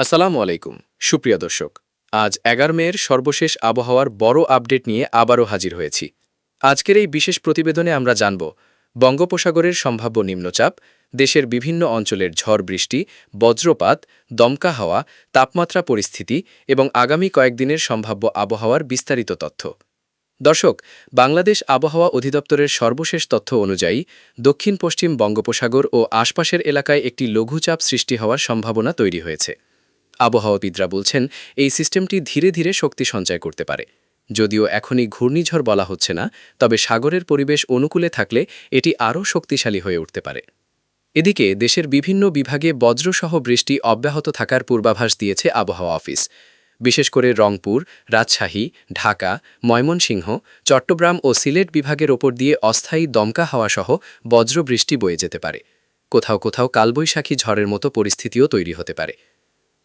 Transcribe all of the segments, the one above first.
আসসালামু আলাইকুম সুপ্রিয় দর্শক। আজ 11 মের সর্বশেষ আবহাওয়ার বড় আপডেট নিয়ে আবারও হাজির হয়েছি। আজকের এই বিশেষ প্রতিবেদনে আমরা জানব বঙ্গোপসাগরের সম্ভাব্য নিম্নচাপ, দেশের বিভিন্ন অঞ্চলের ঝড় বৃষ্টি, বজ্রপাত, দমকা হাওয়া, তাপমাত্রা পরিস্থিতি এবং আগামী কয়েকদিনের সম্ভাব্য আবহাওয়ার বিস্তারিত তথ্য। দর্শক, বাংলাদেশ আবহাওয়া অধিদপ্তরের সর্বশেষ তথ্য অনুযায়ী দক্ষিণ পশ্চিম বঙ্গোপসাগর ও আশপাশের এলাকায় একটি লঘুচাপ সৃষ্টি হওয়ার সম্ভাবনা তৈরি হয়েছে। আবহাওয়াবিদরা বলছেন এই সিস্টেমটি ধীরে ধীরে শক্তি সঞ্চয় করতে পারে। যদিও এখনই ঘূর্ণিঝড় বলা হচ্ছে না, তবে সাগরের পরিবেশ অনুকূলে থাকলে এটি আরও শক্তিশালী হয়ে উঠতে পারে। এদিকে দেশের বিভিন্ন বিভাগে বজ্রসহ বৃষ্টি অব্যাহত থাকার পূর্বাভাস দিয়েছে আবহাওয়া অফিস। বিশেষ করে রংপুর, রাজশাহী, ঢাকা, ময়মনসিংহ, চট্টগ্রাম ও সিলেট বিভাগের ওপর দিয়ে অস্থায়ী দমকা হাওয়াসহ বজ্রবৃষ্টি বয়ে যেতে পারে। কোথাও কোথাও কালবৈশাখী ঝড়ের মতো পরিস্থিতিও তৈরি হতে পারে।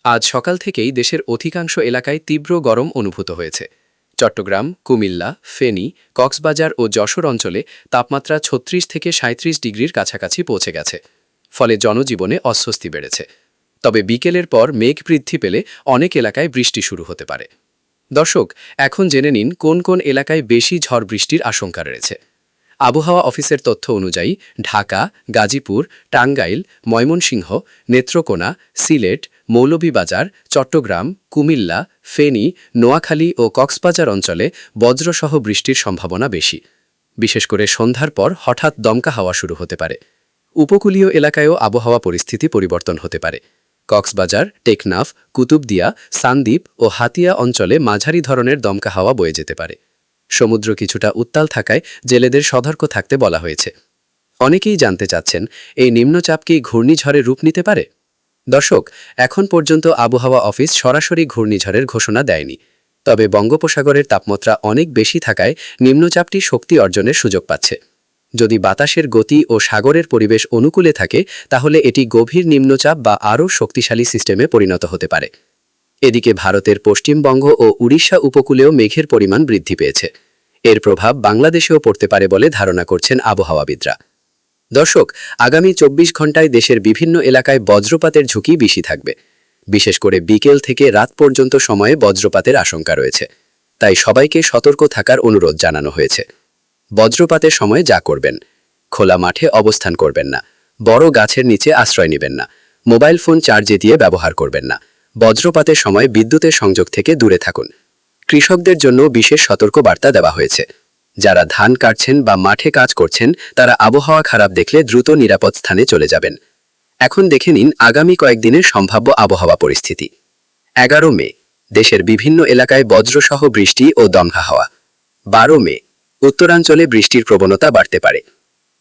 আজ সকাল থেকেই দেশের অধিকাংশ এলাকায় তীব্র গরম অনুভূত হয়েছে। চট্টগ্রাম, কুমিল্লা, ফেনী, কক্সবাজার ও যশোর অঞ্চলে তাপমাত্রা ৩৬ থেকে ৩৭ ডিগ্রির কাছাকাছি পৌঁছে গেছে। ফলে জনজীবনে অস্বস্তি বেড়েছে। তবে বিকেলের পর মেঘ বৃদ্ধি পেলে অনেক এলাকায় বৃষ্টি শুরু হতে পারে। দর্শক, এখন জেনে নিন কোন কোন এলাকায় বেশি ঝড় বৃষ্টির আশঙ্কা রয়েছে। আবহাওয়া অফিসের তথ্য অনুযায়ী ঢাকা, গাজীপুর, টাঙ্গাইল, ময়মনসিংহ, নেত্রকোনা, সিলেট, মৌলভীবাজার, চট্টগ্রাম, কুমিল্লা, ফেনী, নোয়াখালী ও কক্সবাজার অঞ্চলে বজ্রসহ বৃষ্টির সম্ভাবনা বেশি। বিশেষ করে সন্ধ্যার পর হঠাৎ দমকা হাওয়া শুরু হতে পারে। উপকূলীয় এলাকায়ও আবহাওয়া পরিস্থিতি পরিবর্তন হতে পারে। কক্সবাজার, টেকনাফ, কুতুবদিয়া, সান্দ্বীপ ও হাতিয়া অঞ্চলে মাঝারি ধরনের দমকা হাওয়া বয়ে যেতে পারে। সমুদ্র কিছুটা উত্তাল থাকায় জেলেদের সতর্ক থাকতে বলা হয়েছে। অনেকেই জানতে চাচ্ছেন, এই নিম্নচাপ কি ঘূর্ণিঝড়ে রূপ নিতে পারে? দর্শক, এখন পর্যন্ত আবহাওয়া অফিস সরাসরি ঘূর্ণিঝড়ের ঘোষণা দেয়নি। তবে বঙ্গোপসাগরের তাপমাত্রা অনেক বেশি থাকায় নিম্নচাপটি শক্তি অর্জনের সুযোগ পাচ্ছে। যদি বাতাসের গতি ও সাগরের পরিবেশ অনুকূলে থাকে, তাহলে এটি গভীর নিম্নচাপ বা আরও শক্তিশালী সিস্টেমে পরিণত হতে পারে। এদিকে ভারতের পশ্চিমবঙ্গ ও উড়িষ্যা উপকূলেও মেঘের পরিমাণ বৃদ্ধি পেয়েছে। এর প্রভাব বাংলাদেশেও পড়তে পারে বলে ধারণা করছেন আবহাওয়াবিদরা। দর্শক, আগামী ২৪ ঘণ্টায় দেশের বিভিন্ন এলাকায় বজ্রপাতের ঝুঁকি বেশি থাকবে। বিশেষ করে বিকেল থেকে রাত পর্যন্ত সময়ে বজ্রপাতের আশঙ্কা রয়েছে। তাই সবাইকে সতর্ক থাকার অনুরোধ জানানো হয়েছে। বজ্রপাতের সময় যা করবেন: খোলা মাঠে অবস্থান করবেন না, বড় গাছের নিচে আশ্রয় নেবেন না, মোবাইল ফোন চার্জে দিয়ে ব্যবহার করবেন না, বজ্রপাতের সময় বিদ্যুতের সংযোগ থেকে দূরে থাকুন। কৃষকদের জন্য বিশেষ সতর্ক বার্তা দেওয়া হয়েছে। যারা ধান কাটছেন বা মাঠে কাজ করছেন, তারা আবহাওয়া খারাপ দেখলে দ্রুত নিরাপদ স্থানে চলে যাবেন। এখন দেখে নিন আগামী কয়েকদিনের সম্ভাব্য আবহাওয়া পরিস্থিতি। 11 মে দেশের বিভিন্ন এলাকায় বজ্রসহ বৃষ্টি ও দমকা হাওয়া। 12 মে উত্তরাঞ্চলে বৃষ্টির প্রবণতা বাড়তে পারে।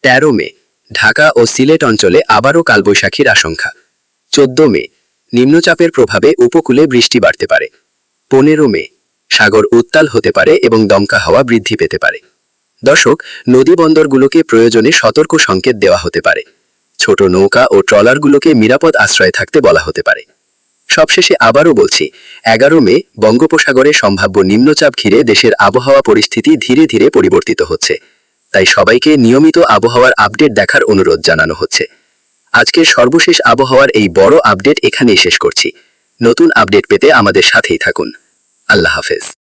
13 মে ঢাকা ও সিলেট অঞ্চলে আবারও কালবৈশাখীর আশঙ্কা। 14 মে নিম্নচাপের প্রভাবে উপকূলে বৃষ্টি বাড়তে পারে। 15 মে সাগর উত্তাল হতে পারে এবং দমকা হাওয়া বৃদ্ধি পেতে পারে। দর্শক, নদী বন্দরগুলোকে প্রয়োজনে সতর্ক সংকেত দেওয়া হতে পারে। ছোট নৌকা ও ট্রলারগুলোকে নিরাপদ আশ্রয়ে থাকতে বলা হতে পারে। সবশেষে আবারও বলছি, 11 মে বঙ্গোপসাগরে সম্ভাব্য নিম্নচাপ ঘিরে দেশের আবহাওয়া পরিস্থিতি ধীরে ধীরে পরিবর্তিত হচ্ছে। তাই সবাইকে নিয়মিত আবহাওয়ার আপডেট দেখার অনুরোধ জানানো হচ্ছে। আজকের সর্বশেষ আবহাওয়ার এই বড় আপডেট এখানেই শেষ করছি। নতুন আপডেট পেতে আমাদের সাথেই থাকুন। আল্লাহ হাফেজ।